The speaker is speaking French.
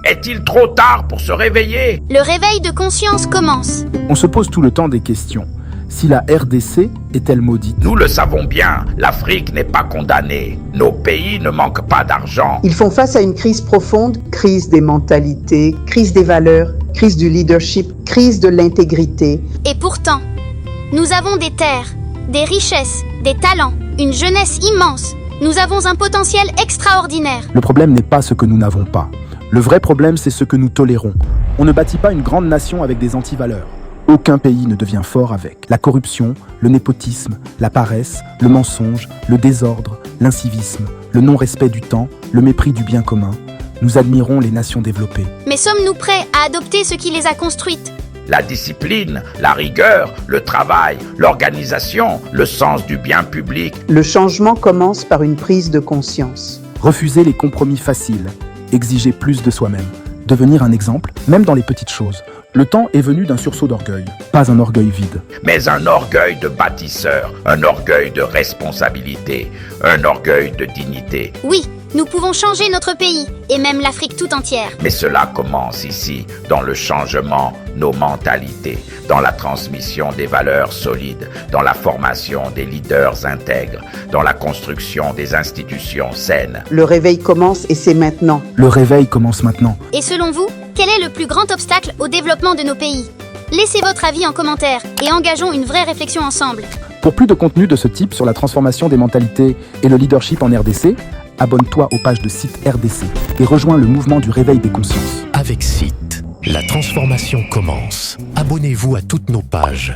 Est-il trop tard pour se réveiller? Le réveil de conscience commence. On se pose tout le temps des questions. Si la RDC est-elle maudite? Nous le savons bien, l'Afrique n'est pas condamnée. Nos pays ne manquent pas d'argent. Ils font face à une crise profonde, crise des mentalités, crise des valeurs, crise du leadership, crise de l'intégrité. Et pourtant, nous avons des terres, des richesses, des talents, une jeunesse immense. Nous avons un potentiel extraordinaire. Le problème n'est pas ce que nous n'avons pas. Le vrai problème, c'est ce que nous tolérons. On ne bâtit pas une grande nation avec des antivaleurs. Aucun pays ne devient fort avec la corruption, le népotisme, la paresse, le mensonge, le désordre, l'incivisme, le non-respect du temps, le mépris du bien commun. Nous admirons les nations développées. Mais sommes-nous prêts à adopter ce qui les a construites? La discipline, la rigueur, le travail, l'organisation, le sens du bien public. Le changement commence par une prise de conscience. Refuser les compromis faciles, exiger plus de soi-même, devenir un exemple, même dans les petites choses. Le temps est venu d'un sursaut d'orgueil, pas un orgueil vide. Mais un orgueil de bâtisseur, un orgueil de responsabilité, un orgueil de dignité. Oui, nous pouvons changer notre pays, et même l'Afrique tout entière. Mais cela commence ici, dans le changement, nos mentalités, dans la transmission des valeurs solides, dans la formation des leaders intègres, dans la construction des institutions saines. Le réveil commence et c'est maintenant. Le réveil commence maintenant. Et selon vous, quel est le plus grand obstacle au développement de nos pays? Laissez votre avis en commentaire et engageons une vraie réflexion ensemble. Pour plus de contenu de ce type sur la transformation des mentalités et le leadership en RDC, abonne-toi aux pages de Site RDC et rejoins le mouvement du réveil des consciences. Avec Site, la transformation commence. Abonnez-vous à toutes nos pages.